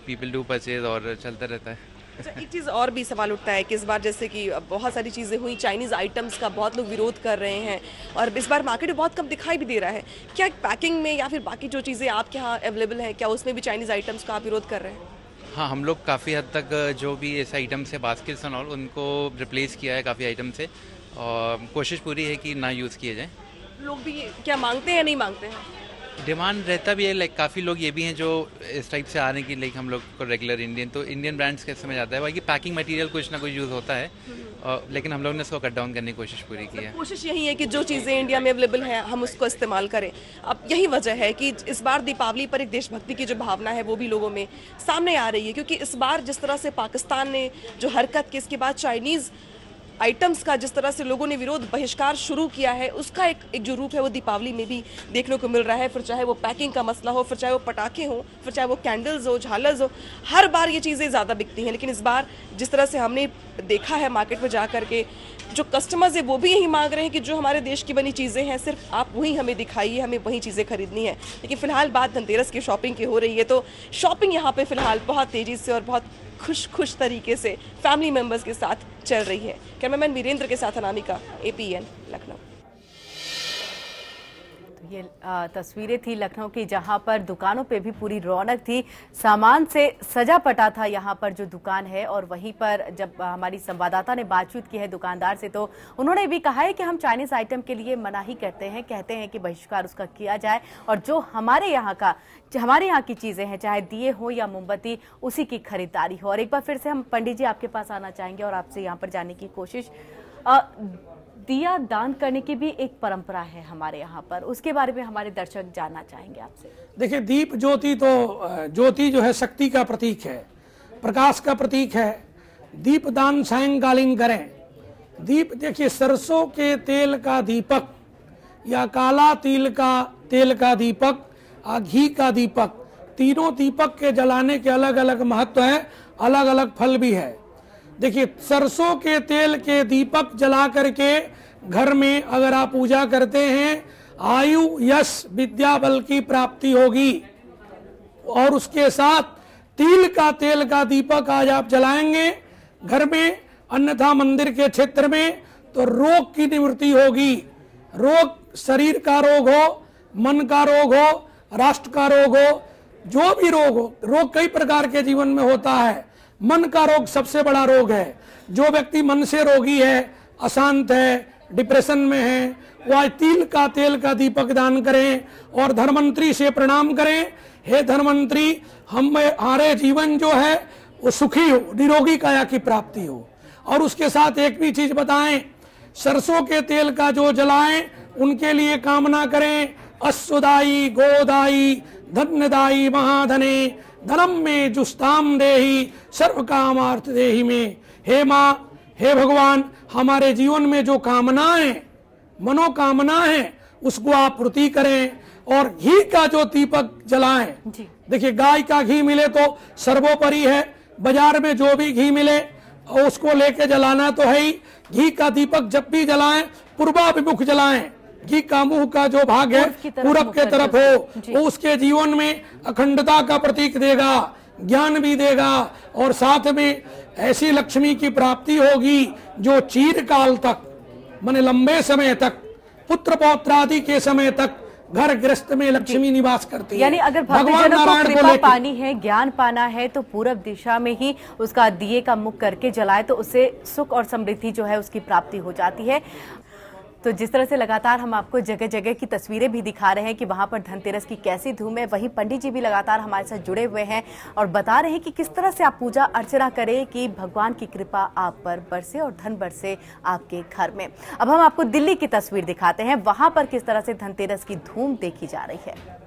पीपल डू परचेज और चलता रहता है। अच्छा, एक चीज़ और भी सवाल उठता है कि इस बार जैसे कि बहुत सारी चीज़ें हुई, चाइनीज़ आइटम्स का बहुत लोग विरोध कर रहे हैं और इस बार मार्केट में बहुत कम दिखाई भी दे रहा है। क्या पैकिंग में या फिर बाकी जो चीज़ें आपके यहाँ अवेलेबल हैं, क्या उसमें भी चाइनीज़ आइटम्स का आप विरोध कर रहे हैं? हाँ, हम लोग काफ़ी हद तक जो भी ऐसे आइटम्स है बास्केट्स एंड ऑल, उनको रिप्लेस किया है काफ़ी आइटम से, और कोशिश पूरी है कि ना यूज़ किए जाए। लोग भी क्या मांगते हैं या नहीं मांगते हैं? डिमांड रहता भी है, लाइक काफ़ी लोग ये भी हैं जो इस टाइप से आ रहे हैं कि लाइक हम लोग को रेगुलर इंडियन, तो इंडियन ब्रांड्स के समझ आता है, बाकी पैकिंग मटेरियल कुछ ना कुछ यूज़ होता है, लेकिन हम लोग ने इसको कट डाउन करने की कोशिश पूरी की है। कोशिश यही है कि जो चीज़ें इंडिया में अवेलेबल हैं हम उसको इस्तेमाल करें। अब यही वजह है कि इस बार दीपावली पर एक देशभक्ति की जो भावना है वो भी लोगों में सामने आ रही है, क्योंकि इस बार जिस तरह से पाकिस्तान ने जो हरकत की, इसके बाद चाइनीज़ आइटम्स का जिस तरह से लोगों ने विरोध बहिष्कार शुरू किया है, उसका एक जो रूप है वो दीपावली में भी देखने को मिल रहा है। फिर चाहे वो पैकिंग का मसला हो, फिर चाहे वो पटाखे हो, फिर चाहे वो कैंडल्स हो, झालर्स हो, हर बार ये चीज़ें ज़्यादा बिकती हैं। लेकिन इस बार जिस तरह से हमने देखा है मार्केट में जा कर के, जो कस्टमर्स है वो भी यही मांग रहे हैं कि जो हमारे देश की बनी चीज़ें हैं सिर्फ आप वही हमें दिखाइए, हमें वही चीज़ें खरीदनी है। लेकिन फिलहाल बात धनतेरस की शॉपिंग की हो रही है, तो शॉपिंग यहाँ पे फिलहाल बहुत तेज़ी से और बहुत खुश तरीके से फैमिली मेम्बर्स के साथ चल रही है। कैमरामैन वीरेंद्र के साथ अनामिका, APN लखनऊ। ये तस्वीरें थी लखनऊ की, जहां पर दुकानों पे भी पूरी रौनक थी, सामान से सजा पटा था यहाँ पर जो दुकान है। और वहीं पर जब हमारी संवाददाता ने बातचीत की है दुकानदार से, तो उन्होंने भी कहा है कि हम चाइनीज आइटम के लिए मना ही कहते हैं कि बहिष्कार उसका किया जाए, और जो हमारे यहाँ की चीजें हैं, चाहे दिए हो या मोमबत्ती, उसी की खरीदारी हो। और एक बार फिर से हम पंडित जी आपके पास आना चाहेंगे और आपसे यहाँ पर जाने की कोशिश, दिया दान करने की भी एक परंपरा है हमारे यहाँ पर, उसके बारे में हमारे दर्शक जानना चाहेंगे आपसे। देखिए, दीप ज्योति तो ज्योति जो है शक्ति का प्रतीक है, प्रकाश का प्रतीक है। दीप दान सायंकालीन करें। दीप देखिए, सरसों के तेल का दीपक या काला तिल का तेल का दीपक, घी का दीपक, तीनों दीपक के जलाने के अलग अलग महत्व है, अलग अलग फल भी है। देखिए, सरसों के तेल के दीपक जला करके घर में अगर आप पूजा करते हैं, आयु यश विद्या बल की प्राप्ति होगी। और उसके साथ तिल का तेल का दीपक आज आप जलाएंगे घर में, अन्यथा मंदिर के क्षेत्र में, तो रोग की निवृत्ति होगी। रोग, शरीर का रोग हो, मन का रोग हो, राष्ट्र का रोग हो, जो भी रोग हो, रोग कई प्रकार के जीवन में होता है। मन का रोग सबसे बड़ा रोग है। जो व्यक्ति मन से रोगी है, अशांत है, डिप्रेशन में है, वह तिल का तेल का दीपक दान करें और धन्वंतरी से प्रणाम करें। हे धन्वंतरी, हमारे जीवन जो है वो सुखी हो, निरोगी काया की प्राप्ति हो। और उसके साथ एक भी चीज बताएं, सरसों के तेल का जो जलाएं उनके लिए कामना करें, अश्वदाई गोदाई धन्यदाई महाधने धनम में जुस्ताम देही सर्व कामार्थ देही में। हे माँ, हे भगवान, हमारे जीवन में जो कामनाएं, मनोकामना है, उसको आप पूर्ति करें। और घी का जो दीपक जलाएं, देखिए गाय का घी मिले तो सर्वोपरि है, बाजार में जो भी घी मिले उसको लेके जलाना तो है ही। घी का दीपक जब भी जलाएं पूर्वाभिमुख जलाएं। घी का मुंह का जो भाग है पूरब के तरफ हो, वो उसके जीवन में अखंडता का प्रतीक देगा, ज्ञान भी देगा और साथ में ऐसी लक्ष्मी की प्राप्ति होगी जो चिरकाल तक, माने लंबे समय तक, पुत्र पौत्र आदि के समय तक घर गृहस्थ में लक्ष्मी निवास करती है। यानी अगर भक्तजनों को कृपा पानी है, ज्ञान पाना है, तो पूरब दिशा में ही उसका दिए का मुख करके जलाए तो उससे सुख और समृद्धि जो है उसकी प्राप्ति हो जाती है। तो जिस तरह से लगातार हम आपको जगह जगह की तस्वीरें भी दिखा रहे हैं कि वहां पर धनतेरस की कैसी धूम है, वहीं पंडित जी भी लगातार हमारे साथ जुड़े हुए हैं और बता रहे हैं कि किस तरह से आप पूजा अर्चना करें कि भगवान की कृपा आप पर बरसे और धन बरसे आपके घर में। अब हम आपको दिल्ली की तस्वीर दिखाते हैं, वहां पर किस तरह से धनतेरस की धूम देखी जा रही है।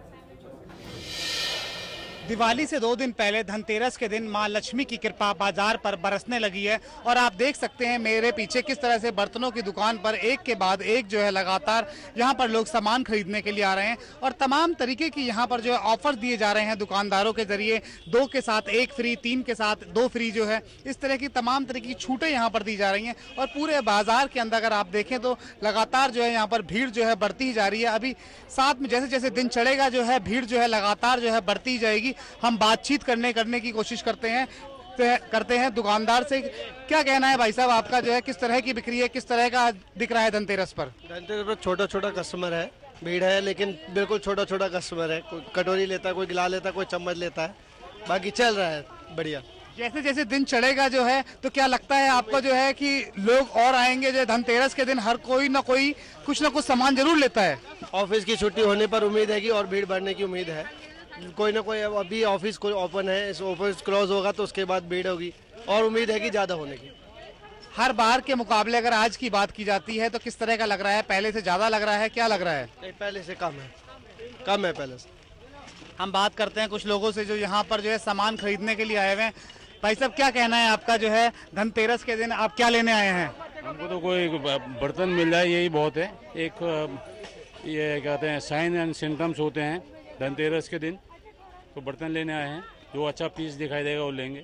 दिवाली से 2 दिन पहले धनतेरस के दिन मां लक्ष्मी की कृपा बाजार पर बरसने लगी है और आप देख सकते हैं मेरे पीछे किस तरह से बर्तनों की दुकान पर एक के बाद एक जो है लगातार यहां पर लोग सामान खरीदने के लिए आ रहे हैं और तमाम तरीके की यहां पर जो है ऑफर दिए जा रहे हैं दुकानदारों के जरिए। 2 के साथ 1 फ्री, 3 के साथ 2 फ्री जो है, इस तरह की तमाम तरह की छूटें यहाँ पर दी जा रही हैं। और पूरे बाजार के अंदर अगर आप देखें तो लगातार जो है यहाँ पर भीड़ जो है बढ़ती ही जा रही है। अभी साथ में जैसे जैसे दिन चढ़ेगा जो है भीड़ जो है लगातार जो है बढ़ती जाएगी। हम बातचीत करने की कोशिश करते हैं दुकानदार से। क्या कहना है भाई साहब आपका, जो है किस तरह की बिक्री है, किस तरह का दिख रहा है धनतेरस पर? धनतेरस पर छोटा छोटा कस्टमर है, भीड़ है, लेकिन बिल्कुल छोटा छोटा कस्टमर है। कोई कटोरी लेता है, कोई गिलास लेता है, कोई चम्मच लेता है, बाकी चल रहा है बढ़िया। जैसे जैसे दिन चढ़ेगा जो है तो क्या लगता है आपको जो है कि लोग और आएंगे? जो धनतेरस के दिन हर कोई ना कोई कुछ ना कुछ सामान जरूर लेता है। ऑफिस की छुट्टी होने पर उम्मीद है कि और भीड़ बढ़ने की उम्मीद है। कोई ना कोई, अभी ऑफिस कोई ओपन है, इस ऑफिस क्लोज होगा तो उसके बाद भीड़ होगी और उम्मीद है कि ज़्यादा होने की। हर बार के मुकाबले अगर आज की बात की जाती है तो किस तरह का लग रहा है? पहले से ज़्यादा लग रहा है, क्या लग रहा है? नहीं, पहले से कम है पहले से। हम बात करते हैं कुछ लोगों से जो यहाँ पर जो है सामान खरीदने के लिए आए हुए हैं। भाई साहब क्या कहना है आपका, जो है धनतेरस के दिन आप क्या लेने आए हैं? हमको तो कोई बर्तन मिल जाए यही बहुत है। एक ये कहते हैं साइन एंड सिम्टम्स होते हैं धनतेरस के दिन, तो बर्तन लेने आए हैं। जो अच्छा पीस दिखाई देगा वो लेंगे।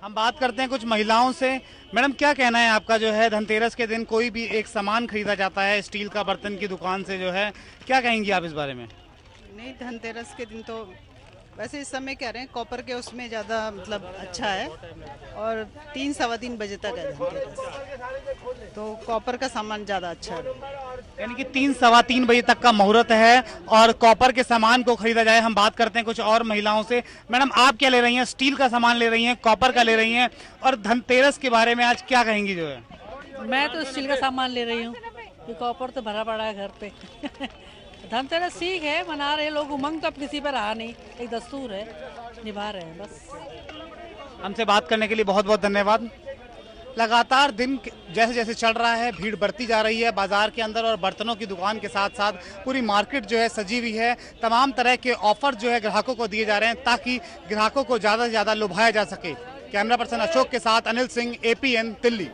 हम बात करते हैं कुछ महिलाओं से। मैडम क्या कहना है आपका, जो है धनतेरस के दिन कोई भी एक सामान खरीदा जाता है स्टील का बर्तन की दुकान से, जो है क्या कहेंगी आप इस बारे में? नहीं, धनतेरस के दिन तो वैसे इस समय कह रहे हैं कॉपर के उसमें ज़्यादा मतलब अच्छा है और 3-3:15 बजे तक है धनतेरस, तो कॉपर का सामान ज़्यादा अच्छा है। यानी कि 3-3:15 बजे तक का मुहूर्त है और कॉपर के सामान को खरीदा जाए। हम बात करते हैं कुछ और महिलाओं से। मैडम आप क्या ले रही हैं? स्टील का सामान ले रही हैं, कॉपर का ले रही हैं, और धनतेरस के बारे में आज क्या कहेंगी? जो है मैं तो स्टील का सामान ले रही हूँ, कॉपर तो भरा पड़ा है घर पे। धनतेरस ठीक है, मना रहे लोग, उमंग तो अब किसी पर रहा नहीं, एक दस्तूर है, निभा रहे हैं बस। हमसे बात करने के लिए बहुत बहुत धन्यवाद। लगातार दिन जैसे जैसे चल रहा है भीड़ बढ़ती जा रही है बाजार के अंदर और बर्तनों की दुकान के साथ साथ पूरी मार्केट जो है सजी हुई है। तमाम तरह के ऑफर जो है ग्राहकों को दिए जा रहे हैं ताकि ग्राहकों को ज़्यादा से ज़्यादा लुभाया जा सके। कैमरा पर्सन अशोक के साथ अनिल सिंह, APN दिल्ली।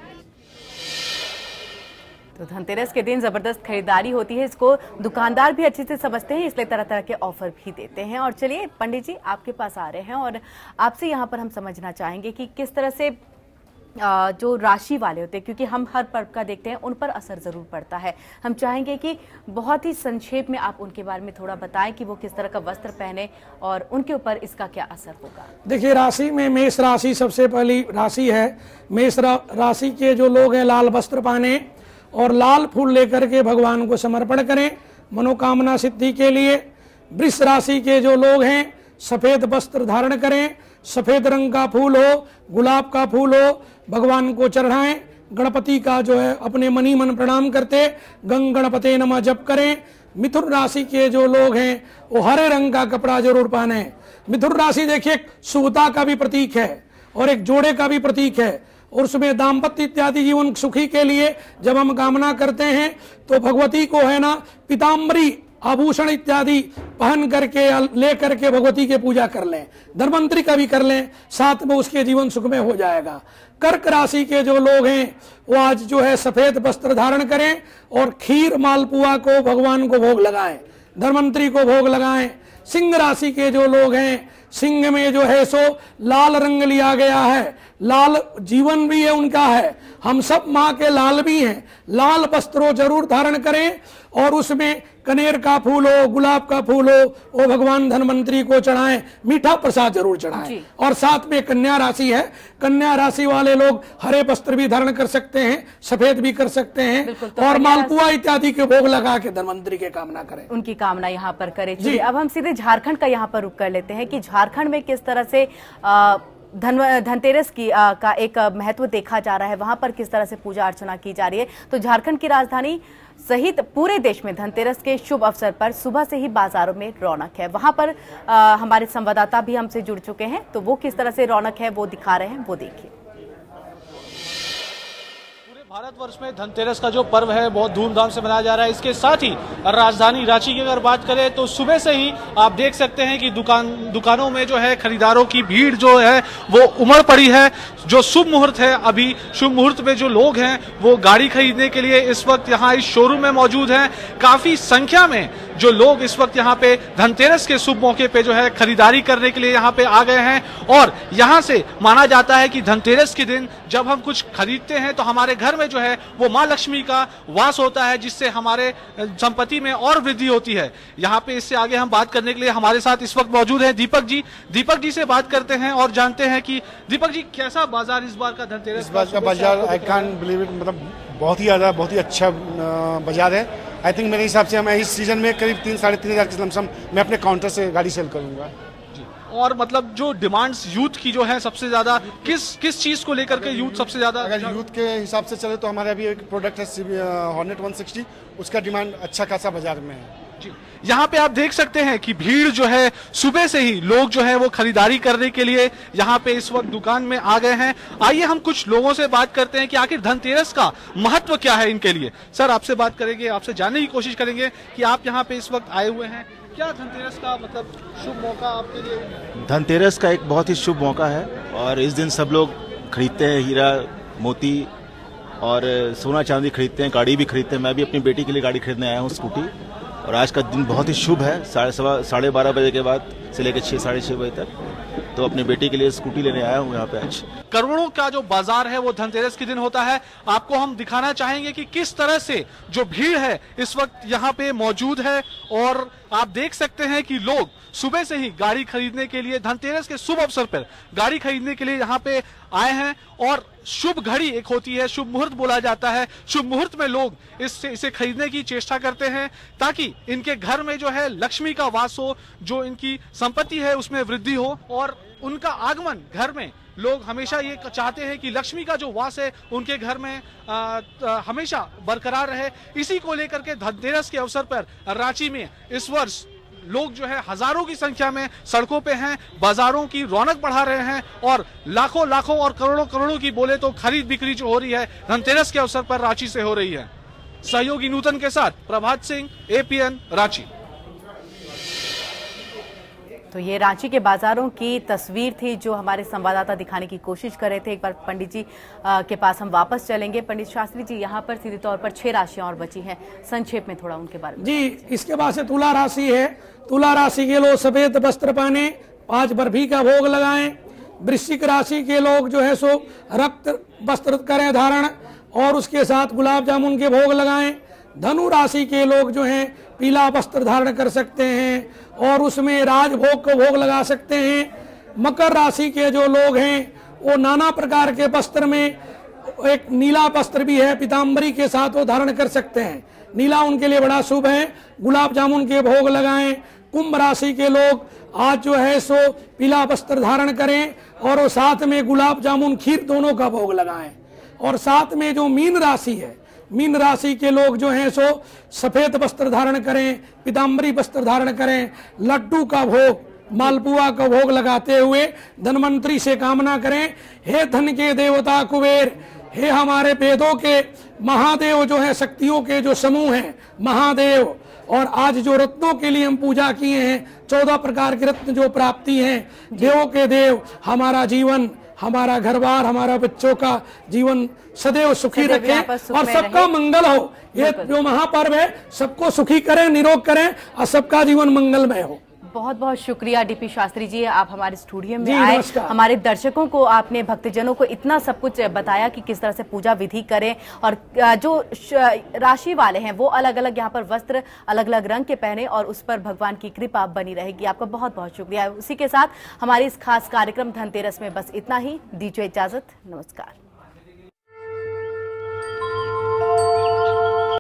तो धनतेरस के दिन जबरदस्त खरीदारी होती है, इसको दुकानदार भी अच्छे से समझते हैं, इसलिए तरह तरह के ऑफर भी देते हैं। और चलिए पंडित जी आपके पास आ रहे हैं और आपसे यहाँ पर हम समझना चाहेंगे कि किस तरह से जो राशि वाले होते हैं, क्योंकि हम हर पर्व का देखते हैं, उन पर असर जरूर पड़ता है। हम चाहेंगे कि बहुत ही संक्षेप में आप उनके बारे में थोड़ा बताएं कि वो किस तरह का वस्त्र पहने और उनके ऊपर इसका क्या असर होगा। देखिए, राशि में मेष राशि सबसे पहली राशि है। मेष राशि के जो लोग हैं लाल वस्त्र पहने और लाल फूल लेकर के भगवान को समर्पण करें मनोकामना सिद्धि के लिए। वृष राशि के जो लोग हैं सफेद वस्त्र धारण करें, सफेद रंग का फूल हो, गुलाब का फूल हो, भगवान को चढ़ाएं। गणपति का जो है अपने मनी मन प्रणाम करते गंग गणपते नमः जप करें। मिथुन राशि के जो लोग हैं वो हरे रंग का कपड़ा जरूर पहने। मिथुन राशि देखिए शुभता का भी प्रतीक है और एक जोड़े का भी प्रतीक है और उसमें दाम्पत्य इत्यादि जीवन सुखी के लिए जब हम कामना करते हैं तो भगवती को है ना पीताम्बरी आभूषण इत्यादि पहन करके ले करके भगवती के पूजा कर लें, धन्वंतरी का भी कर लें, साथ में उसके जीवन सुख में हो जाएगा। कर्क राशि के जो लोग हैं वो आज जो है सफेद वस्त्र धारण करें और खीर मालपुआ को भगवान को भोग लगाएं, धन्वंतरी को भोग लगाएं। सिंह राशि के जो लोग हैं, सिंह में जो है सो लाल रंग लिया गया है, लाल जीवन भी है उनका है, हम सब माँ के लाल भी हैं। लाल वस्त्रों जरूर धारण करें और उसमें कनेर का फूल हो, गुलाब का फूल हो, वो भगवान धन्वंतरी को चढ़ाएं, मीठा प्रसाद जरूर चढ़ाएं। और साथ में कन्या राशि है, कन्या राशि वाले लोग हरे वस्त्र भी धारण कर सकते हैं, सफेद भी कर सकते हैं और मालपुआ इत्यादि के भोग लगा के धन्वंतरी के कामना करें, उनकी कामना यहाँ पर करें। जी अब हम सीधे झारखंड का यहाँ पर रुख कर लेते हैं कि झारखंड में किस तरह से धनतेरस की का एक महत्व देखा जा रहा है, वहां पर किस तरह से पूजा अर्चना की जा रही है। तो झारखंड की राजधानी सहित पूरे देश में धनतेरस के शुभ अवसर पर सुबह से ही बाजारों में रौनक है। वहां पर हमारे संवाददाता भी हमसे जुड़ चुके हैं, तो वो किस तरह से रौनक है वो दिखा रहे हैं, वो देखिए। भारतवर्ष में धनतेरस का जो पर्व है बहुत धूमधाम से मनाया जा रहा है। इसके साथ ही राजधानी रांची की अगर बात करें तो सुबह से ही आप देख सकते हैं कि दुकानों में जो है खरीदारों की भीड़ जो है वो उमड़ पड़ी है। जो शुभ मुहूर्त है, अभी शुभ मुहूर्त में जो लोग हैं वो गाड़ी खरीदने के लिए इस वक्त यहाँ इस शोरूम में मौजूद हैं। काफी संख्या में जो लोग इस वक्त यहाँ पे धनतेरस के शुभ मौके पे जो है खरीदारी करने के लिए यहाँ पे आ गए हैं और यहाँ से माना जाता है कि धनतेरस के दिन जब हम कुछ खरीदते हैं तो हमारे घर में जो है वो माँ लक्ष्मी का वास होता है, जिससे हमारे संपत्ति में और वृद्धि होती है। यहाँ पे इससे आगे हम बात करने के लिए हमारे साथ इस वक्त मौजूद है दीपक जी। दीपक जी से बात करते हैं और जानते हैं कि दीपक जी कैसा बाजार इस बार का धनतेरस? इस बार का बाजार आई कांट बिलीव इट, मतलब बहुत ही अच्छा बाजार है। आई थिंक मेरे हिसाब से मैं इस सीजन में करीब 3-3.5 हज़ार के लमसम मैं अपने काउंटर से गाड़ी सेल करूंगा। और मतलब जो डिमांड्स यूथ की जो है सबसे ज्यादा किस चीज को लेकर के यूथ सबसे ज्यादा? अगर यूथ के हिसाब से चले तो हमारे अभी एक प्रोडक्ट है हॉर्नेट 160, उसका डिमांड अच्छा खासा बाजार में है जी। यहाँ पे आप देख सकते हैं कि भीड़ जो है सुबह से ही लोग जो है वो खरीदारी करने के लिए यहाँ पे इस वक्त दुकान में आ गए हैं। आइए हम कुछ लोगों से बात करते हैं कि आखिर धनतेरस का महत्व क्या है इनके लिए। सर आपसे बात करेंगे, आपसे जानने की कोशिश करेंगे कि आप यहाँ पे इस वक्त आए हुए हैं, क्या धनतेरस का मतलब शुभ मौका आपके लिए? धनतेरस का एक बहुत ही शुभ मौका है और इस दिन सब लोग खरीदते हैं, हीरा मोती और सोना चांदी खरीदते हैं, गाड़ी भी खरीदते हैं। मैं भी अपनी बेटी के लिए गाड़ी खरीदने आया हूँ, स्कूटी। और आज का दिन बहुत ही शुभ है, 12:30 बजे के बाद से लेकर 6-6:30 बजे तक। तो अपनी बेटी के लिए स्कूटी लेने आया हूँ यहाँ पे आज। करोड़ों का जो बाजार है वो धनतेरस के दिन होता है। आपको हम दिखाना चाहेंगे कि किस तरह से जो भीड़ है इस वक्त यहाँ पे मौजूद है और आप देख सकते हैं कि लोग सुबह से ही गाड़ी खरीदने के लिए धनतेरस के शुभ अवसर पर गाड़ी खरीदने के लिए यहाँ पे आए हैं। और शुभ घड़ी एक होती है, शुभ मुहूर्त बोला जाता है। शुभ मुहूर्त में लोग इसे खरीदने की चेष्टा करते हैं ताकि इनके घर में जो है लक्ष्मी का वास हो, जो इनकी संपत्ति है उसमें वृद्धि हो और उनका आगमन घर में लोग हमेशा ये चाहते हैं कि लक्ष्मी का जो वास है उनके घर में हमेशा बरकरार रहे। इसी को लेकर के धनतेरस के अवसर पर रांची में इस वर्ष लोग जो है हजारों की संख्या में सड़कों पे हैं, बाजारों की रौनक बढ़ा रहे हैं और लाखों लाखों और करोड़ों करोड़ों की बोले तो खरीद बिक्री जो हो रही है धनतेरस के अवसर पर रांची से हो रही है। सहयोगी नूतन के साथ प्रभात सिंह, APN रांची। तो ये रांची के बाजारों की तस्वीर थी जो हमारे संवाददाता दिखाने की कोशिश कर रहे थे। एक बार पंडित जी के पास हम वापस चलेंगे। पंडित शास्त्री जी, यहाँ पर सीधे तौर पर 6 राशियां और बची हैं, संक्षेप में थोड़ा उनके बारे में। जी, इसके बाद से तुला राशि है। तुला राशि के लोग सफेद वस्त्र पहने, 5 बर्फी का भोग लगाएं। वृश्चिक राशि के लोग जो है सो रक्त वस्त्र करें धारण और उसके साथ गुलाब जामुन के भोग लगाएं। धनु राशि के लोग जो हैं पीला वस्त्र धारण कर सकते हैं और उसमें राजभोग को भोग लगा सकते हैं। मकर राशि के जो लोग हैं वो नाना प्रकार के वस्त्र में, एक नीला वस्त्र भी है पीताम्बरी के साथ, वो धारण कर सकते हैं। नीला उनके लिए बड़ा शुभ है। गुलाब जामुन के भोग लगाएं। कुंभ राशि के लोग आज जो है सो पीला वस्त्र धारण करें और वो साथ में गुलाब जामुन खीर दोनों का भोग लगाएं। और साथ में जो मीन राशि है, मीन राशि के लोग जो हैं सो सफेद वस्त्र धारण करें, पीताम्बरी वस्त्र धारण करें, लड्डू का भोग, मालपुआ का भोग लगाते हुए धनवंतरी से कामना करें, हे धन के देवता कुबेर, हे हमारे वेदों के महादेव जो है, शक्तियों के जो समूह हैं महादेव, और आज जो रत्नों के लिए हम पूजा किए हैं, 14 प्रकार के रत्न जो प्राप्ति हैं, देवों के देव हमारा जीवन, हमारा घरबार, हमारा बच्चों का जीवन सदैव सुखी रखें और सबका मंगल हो। ये जो महापर्व है सबको सुखी करें, निरोग करें और सबका जीवन मंगलमय हो। बहुत बहुत शुक्रिया डीपी शास्त्री जी, आप हमारे स्टूडियो में आए, हमारे दर्शकों को आपने, भक्तजनों को इतना सब कुछ बताया कि किस तरह से पूजा विधि करें और जो राशि वाले हैं वो अलग अलग यहाँ पर वस्त्र अलग अलग रंग के पहने और उस पर भगवान की कृपा बनी रहेगी। आपका बहुत बहुत शुक्रिया। उसी के साथ हमारी इस खास कार्यक्रम धनतेरस में बस इतना ही। दीजिए इजाजत, नमस्कार।